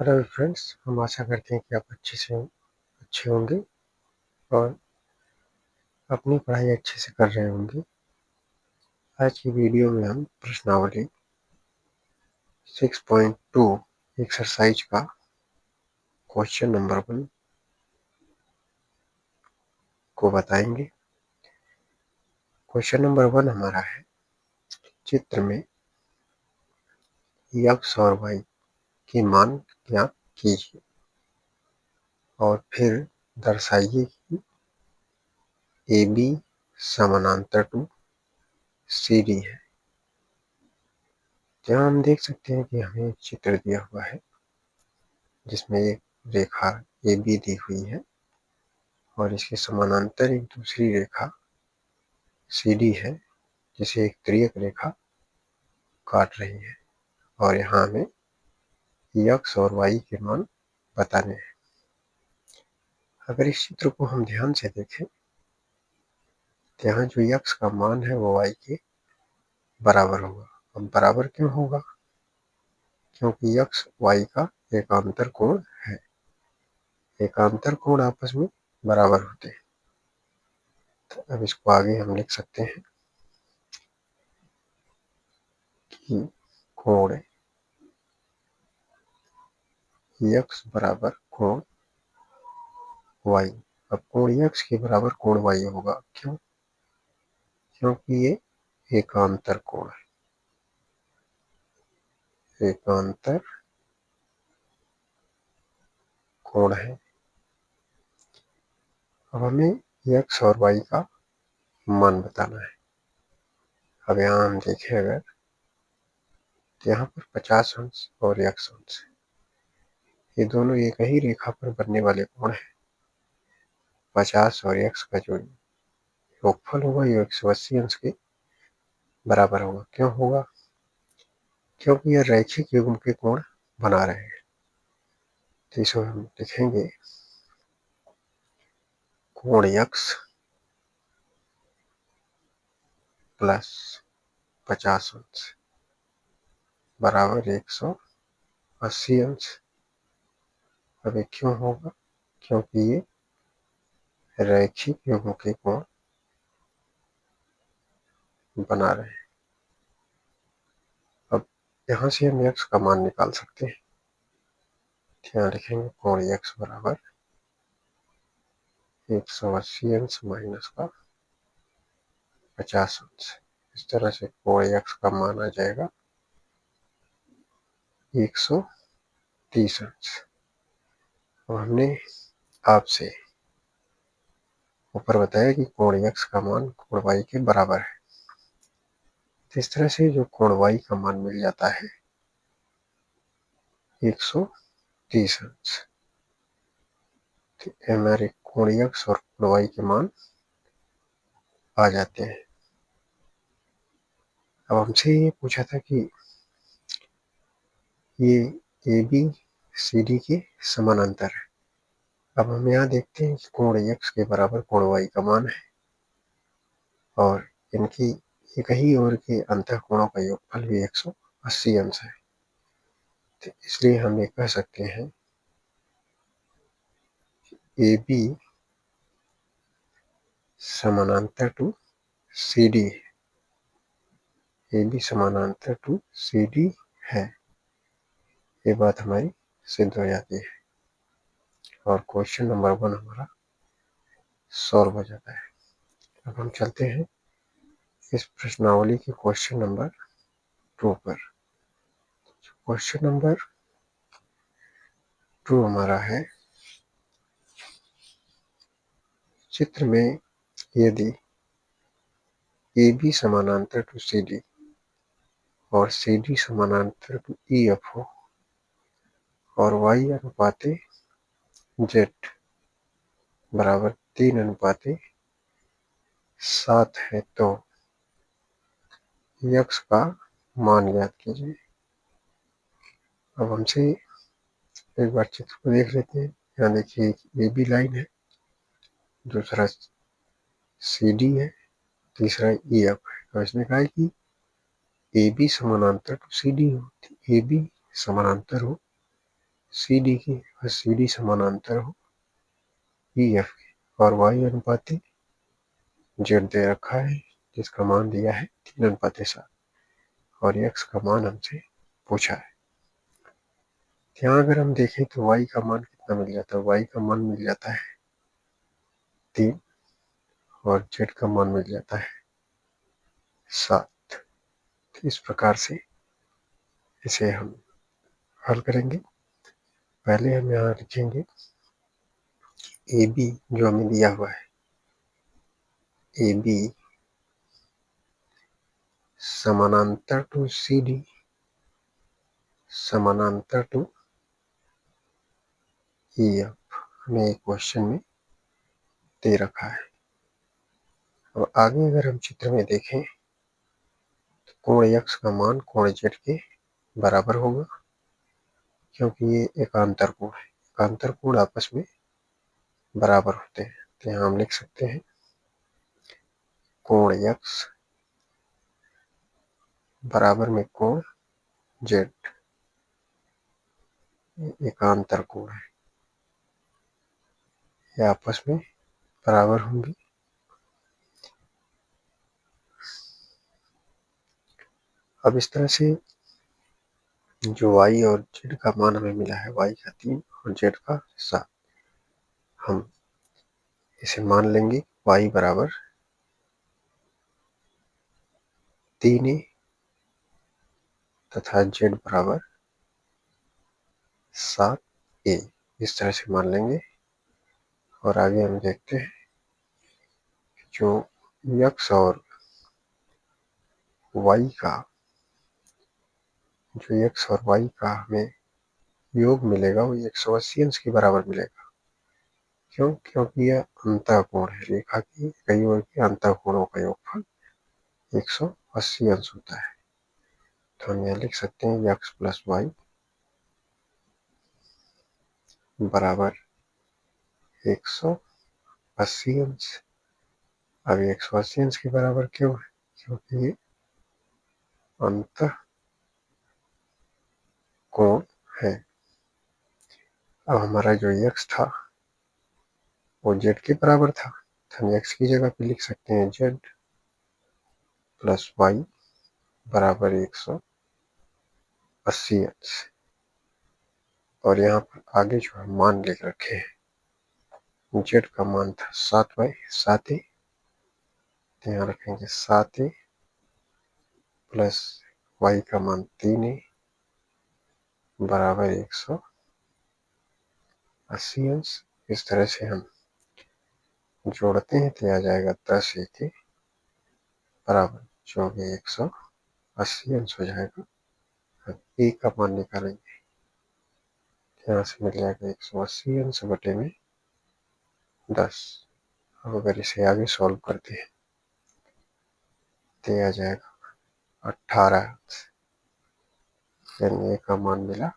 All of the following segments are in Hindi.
हेलो फ्रेंड्स, हम आशा करते हैं कि आप अच्छे होंगे और अपनी पढ़ाई अच्छे से कर रहे होंगे। आज की वीडियो में हम प्रश्नावली 6.2 एक्सरसाइज का क्वेश्चन नंबर 1 को बताएंगे। क्वेश्चन नंबर 1 हमारा है, चित्र में x और y के मान ज्ञात कीजिए और फिर दर्शाइए कि AB समानांतर टू CD है। यहाँ हम देख सकते हैं कि हमें एक चित्र दिया हुआ है जिसमें एक रेखा AB दी हुई है और इसके समानांतर एक दूसरी रेखा CD है जिसे एक तिर्यक रेखा काट रही है और यहाँ हमें x और y के मान बताने हैं। अगर इस चित्र को हम ध्यान से देखें तो यहाँ जो x का मान है वो y के बराबर होगा। अब बराबर क्यों होगा? क्योंकि x y का एकांतर कोण है। एकांतर कोण आपस में बराबर होते हैं। तो अब इसको आगे हम लिख सकते हैं कि कोण x बराबर कोण y। अब कोण x के बराबर कोण y होगा। क्यों? क्योंकि ये एकांतर कोण है। एकांतर कोण है। अब हमें x और y का मान बताना है। अब यहाँ हम देखें अगर तो यहाँ पर 50 अंश और x अंश, ये दोनों एक ही रेखा पर बनने वाले कोण हैं। 50 और x का जो योगफल होगा ये 180 अंश के बराबर होगा। क्यों होगा? क्योंकि यह रैखिक युग्म के कोण बना रहे हैं। तो इसको हम लिखेंगे कोण x प्लस 50 अंश बराबर 180 अंश। अब ये क्यों होगा? क्योंकि ये रैखिक युग्म के कोण बना रहे हैं। अब यहाँ से हम x का मान निकाल सकते हैं। यहाँ लिखेंगे कोण x बराबर 180 अंश माइनस का 50 अंश। इस तरह से कोण x का मान आ जाएगा 130 अंश। अब हमने आपसे ऊपर बताया कि कोण x का मान कोण y के बराबर है। तो इस तरह से जो कोण y का मान मिल जाता है 130 अंश। तो हमारे कोण x और कोण y के मान आ जाते हैं। अब हमसे ये पूछा था कि ये AB CD के समानांतर है। अब हम यहाँ देखते हैं कि कोण x के बराबर कोण y का मान है और इनकी एक ही ओर के अंतःकोणों का योगफल भी 180 अंश है। तो इसलिए हम ये कह सकते हैं AB समानांतर टू CD है। AB समानांतर टू CD है। ये बात हमारी सिद्ध हो जाती है और क्वेश्चन नंबर 1 हमारा सॉल्व हो जाता है। अब हम चलते हैं इस प्रश्नावली के क्वेश्चन नंबर 2 पर। क्वेश्चन नंबर 2 हमारा है, चित्र में यदि AB समानांतर टू CD और CD समानांतर टू EF हो और Y अनुपाते Z बराबर 3:7 है तो x का मान ज्ञात कीजिए। अब हमसे एक बार चित्र को देख लेते हैं। यहाँ देखिए एक AB लाइन है, दूसरा CD है, तीसरा EF है। तो इसने कहा है कि AB समानांतर टू CD हो। AB समानांतर हो सी डी की और सी डी समानांतर हो ई एफ के, और वाई अनुपाती जेड दे रखा है जिसका मान दिया है 3:7, और एक्स का मान हमसे पूछा है। यहाँ अगर हम देखें तो वाई का मान कितना मिल जाता है, वाई का मान मिल जाता है 3, और जेड का मान मिल जाता है 7। तो इस प्रकार से इसे हम हल करेंगे। पहले हम यहाँ लिखेंगे ए बी जो हमें दिया हुआ है, ए बी समानांतर टू सी डी, समानांतर टू ई एफ, हमें एक क्वेश्चन में दे रखा है। और आगे अगर हम चित्र में देखें तो कोण एक्स का मान कोण जेड के बराबर होगा, क्योंकि ये एकांतर कोण है, एकांतर कोण आपस में बराबर होते हैं। तो यहाँ हम लिख सकते हैं कोण एक्स बराबर में कोण जेड, एकांतर कोण है, ये आपस में बराबर होंगी। अब इस तरह से जो y और z का मान हमें मिला है, y का 3 और z का 7, हम इसे मान लेंगे y बराबर 3a तथा z बराबर 7a, इस तरह से मान लेंगे। और आगे हम देखते हैं जो x और y का, जो x और y का हमें योग मिलेगा वो 180 अंश के बराबर मिलेगा। क्यों? क्योंकि यह अंतःकोण है, रेखा की कई ओर के अंतःकोणों का योगफल 180 अंश होता है। तो हम यहाँ लिख सकते हैं x प्लस वाई बराबर 180 अंश। अब 180 अंश के बराबर क्यों है? क्योंकि ये अंतः कोण है। अब हमारा जो x था वो z के बराबर था, तो हम x की जगह पे लिख सकते हैं z प्लस वाई बराबर 180 अंश। और यहाँ पर आगे जो हम मान लिख रखे हैं, z का मान था 7a, तो यहाँ रखेंगे 7a प्लस y का मान 3a बराबर 180 अंश। इस तरह से हम जोड़ते हैं तो आ जाएगा 10a के बराबर, जो भी 180 अंश हो जाएगा। अब a का मान निकालेंगे, यहाँ से मिल जाएगा 180 अंश बटे में 10। अब अगर इसे आगे सॉल्व करते हैं तो आ जाएगा 18 अंश, यानी a का मान मिला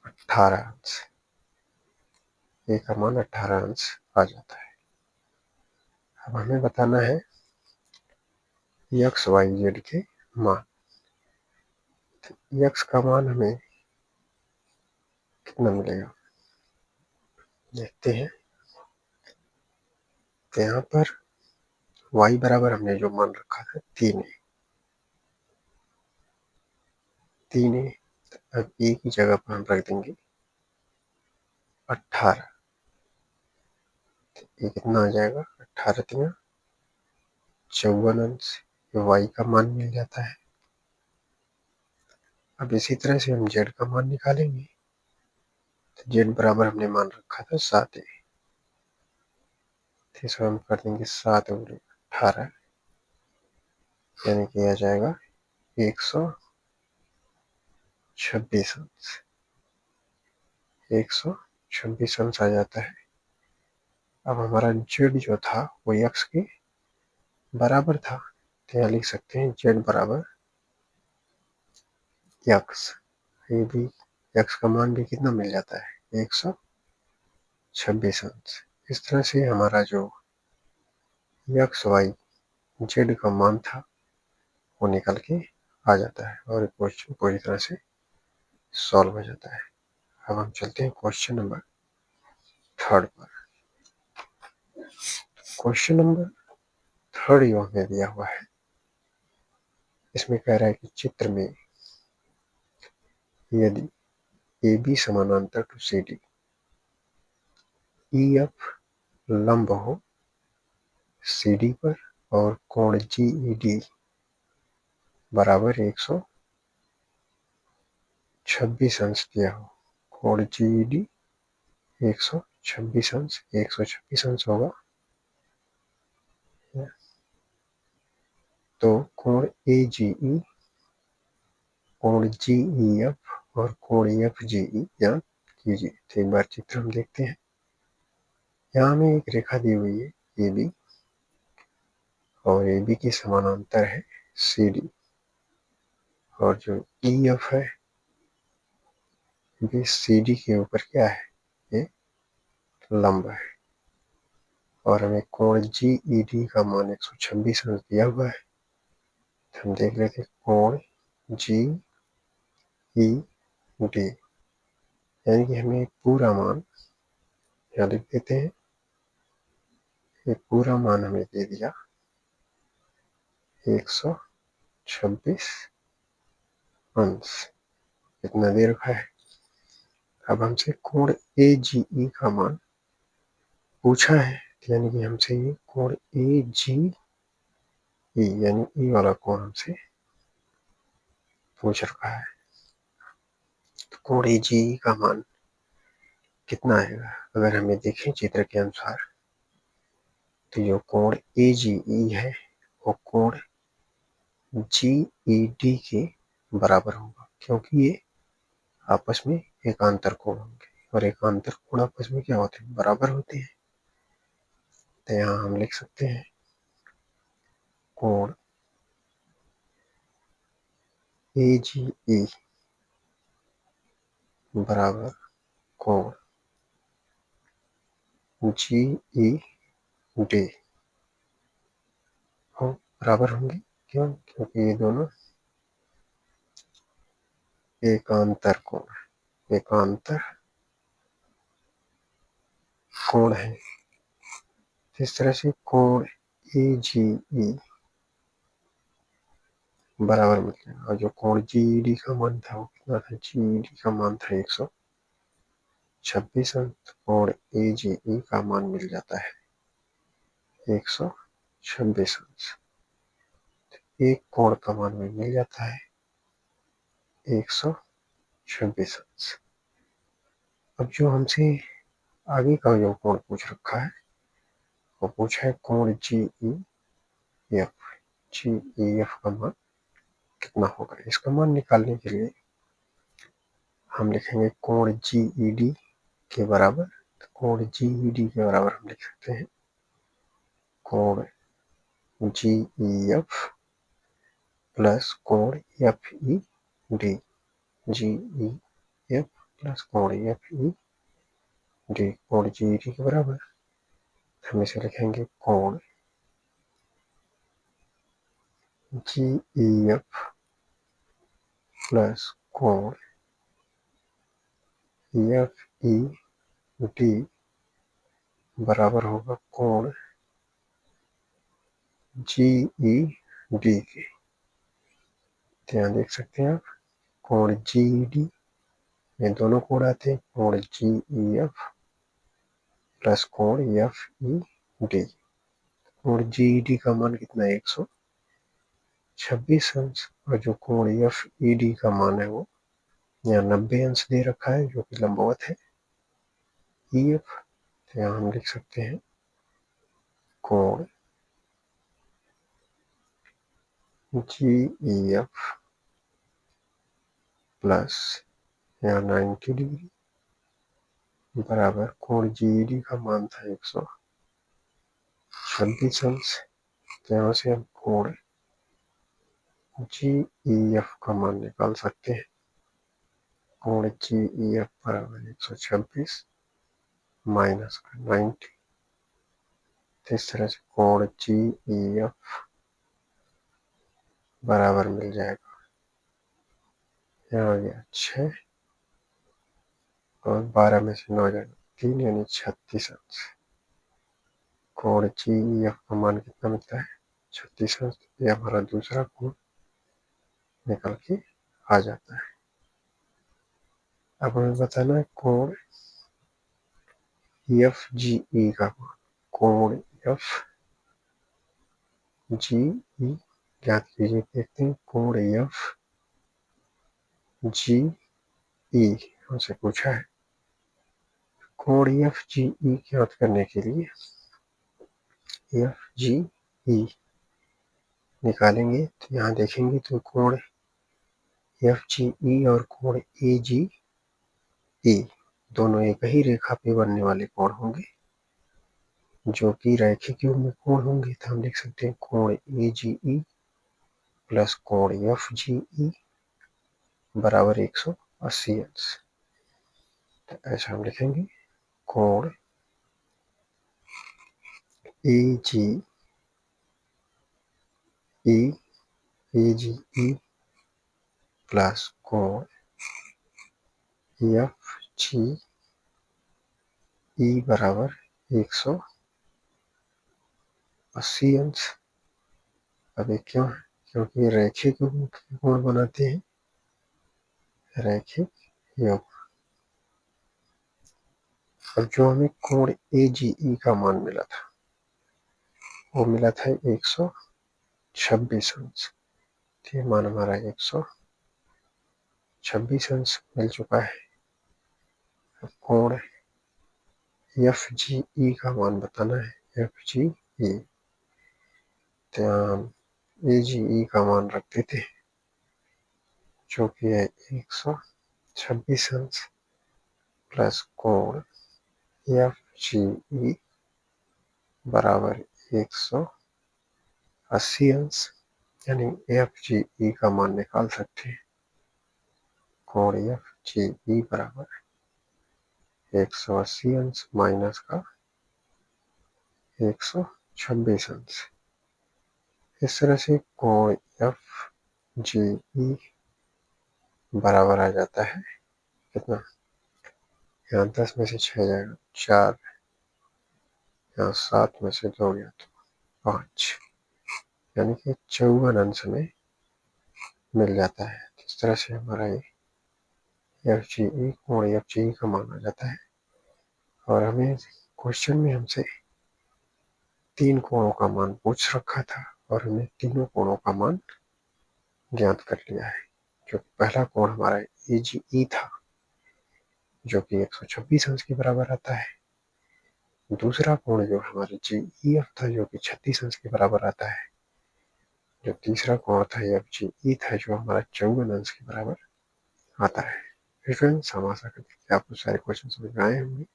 18 अंश, a का मान 18 अंश आ जाता है। अब हमें बताना है एक्स वाई जेड के मान। तो एक्स का मान हमें कितना मिलेगा देखते हैं। तो यहाँ पर y बराबर हमने जो मान रखा था 3a, अब a की जगह पर हम रख देंगे 18। तो ये कितना आ जाएगा, 18 3 54 अंश, y का मान मिल जाता है। अब इसी तरह से हम z का मान निकालेंगे। तो z बराबर हमने मान रखा था 7a, तो इसको हम कर देंगे 7 और 18, यानी कि आ जाएगा 126 अंश, 126 अंश आ जाता है। अब हमारा z जो था वो x के बराबर था, तो यहाँ लिख सकते हैं z बराबर x। ये भी x का मान भी कितना मिल जाता है, 126 अंश। इस तरह से हमारा जो x y z का मान था वो निकल के आ जाता है और क्वेश्चन पूरी तरह से सॉल्व हो जाता है। अब हम चलते हैं क्वेश्चन नंबर 3 पर। क्वेश्चन नंबर 3 यो हमें दिया हुआ है। इसमें कह रहा है कि चित्र में यदि ए बी समानांतर to C D, E F लंब हो सी डी पर और कोण जी ई डी बराबर 126 अंश दिया हो। कोण जी ई डी 126 अंश, 126 अंश होगा तो कोण ए जी ई, कोण जी ई एफ और कोण एफ जी ई ज्ञात कीजिए। तो एक बार चित्र हम देखते हैं। यहाँ हमें एक रेखा दी हुई है ए बी, और ए बी के समानांतर है सी डी, और जो ई एफ है ये सी डी के ऊपर क्या है, ये लंब है। और हमें कोण जी ई डी का मान 126 अंश दिया हुआ है। तो हम देख लेते हैं कोण जी ई डी, यानी कि हमें पूरा मान यहाँ लिख देते हैं। ये पूरा मान हमें दे दिया 126 अंश, इतना दे रखा है। अब हमसे कोण ए जी ई का मान पूछा है, यानी कि हमसे ये कोण ए जी ई यानी ई वाला कोण हमसे पूछ रखा है। तो कोण ए जी ई का मान कितना आएगा, अगर हमें देखें चित्र के अनुसार, तो जो कोण ए जी ई है वो कोण जी ई डी के बराबर होगा, क्योंकि ये आपस में एकांतर कोण होंगे, और एकांतर कोण आपस में क्या होते हैं, बराबर होते हैं। तो यहाँ हम लिख सकते हैं कोण ए जी ई बराबर कोण जी ई डी हो बराबर होंगे। क्यों, क्योंकि ये दोनों एकांतर कोण है, एकांतर कोण है। इस तरह से कोण ए जी ई बराबर मिल गया। और जो कोण जी ई डी का मान था वो कितना था, जी ई डी का मान था 126 अंश, कोण ए जी ई का मान मिल जाता है 126 अंश। एक कोण का मान में मिल जाता है 126 अंश। अब जो हमसे आगे का जो कोण पूछ रखा है वो पूछा है कोण जी ई एफ, जी ई एफ का मान कितना होगा। इसका मान निकालने के लिए हम लिखेंगे कोण जी ई डी के बराबर। तो कोण जी ई डी के बराबर हम लिख सकते हैं कोण जी ई एफ प्लस कोण एफ ई डी, जी ई एफ प्लस कोण एफ ई डी, कोण जी ई डी के बराबर हम इसे लिखेंगे कोण जी ई एफ प्लस कोण एफ ई डी बराबर होगा कोण जी ई डी के। तो यहाँ देख सकते हैं आप कोण जी ई डी में दोनों कोण आते हैं, कोण जी ई एफ प्लस कोण एफ ई डी। कोण जी ई डी का मान कितना है 126 अंश, और जो कोण एफ ई डी का मान है वो यहाँ 90 अंश दे रखा है, जो कि लंबवत है ई एफ। तो यहाँ हम लिख सकते हैं कोण जी ई एफ प्लस यहाँ 90 डिग्री बराबर कोण जी ई डी का मान था 126 अंश। तो यहाँ से हम कोण जी ई एफ का मान निकाल सकते हैं। कोण जी ई एफ बराबर 126 माइनस 90। तो इस तरह से कोण जी ई एफ बराबर मिल जाएगा, यहाँ आ गया 6 और 12 में से 9 जाएगा 3 यानी 36 अंश। कोण GEF का मान कितना मिलता है 36 अंश। ये हमारा दूसरा कोण निकल के आ जाता है। अब हमें बताना है कोण FGE का मान। कोण FGE ज्ञात कीजिए। देखते हैं कोण FGE हमसे पूछा है। कोण FGE ज्ञात करने के लिए FGE निकालेंगे तो यहाँ देखेंगे तो कोण FGE और कोण AGE दोनों एक ही रेखा पे बनने वाले कोण होंगे जो कि रैखिक युग्म कोण होंगे। तो हम लिख सकते हैं कोण AGE प्लस कोण FGE बराबर 180 अंश। तो ऐसा हम लिखेंगे कोण AGE प्लस कोण FGE बराबर 180 अंश। अब ये क्यों है? क्योंकि ये रैखिक युग्म के कोण बनाते हैं। रैखिक युग्म। अब जो हमें कोण AGE का मान मिला था वो मिला था 126 अंश। ये मान हमारा 126 अंश मिल चुका है। अब कोण FGE का मान बताना है। FGE तो हम AGE का मान रख देते हैं जो कि है 126 अंश प्लस कोण FGE बराबर 180 अंश। यानी FGE का मान निकाल सकते हैं। कोण FGE बराबर 180 अंश माइनस का 126 अंश। इस तरह से कोण FGE बराबर आ जाता है कितना। यहाँ 10 में से 6 जाएगा 4, यहाँ 7 में से 2 गया तो 5, यानी कि 54 अंश में मिल जाता है। इस तरह से हमारा ये FGE कोण FGE का मान आ जाता है। और हमें क्वेश्चन में हमसे 3 कोणों का मान पूछ रखा था और हमने तीनों कोणों का मान ज्ञात कर लिया है। जो पहला कोण हमारा AGE था जो कि 126 अंश के बराबर आता है। दूसरा कोण जो हमारा GEF था जो कि 36 अंश के बराबर आता है। जो तीसरा कोण था FGE था जो हमारा 54 अंश के बराबर आता है। फ्रेंड्स, हम आशा करते हैं कि आपको सारे क्वेश्चन समझ में आए होंगे।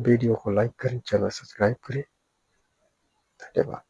वीडियो को लाइक करें, चैनल सब्सक्राइब करें। धन्यवाद।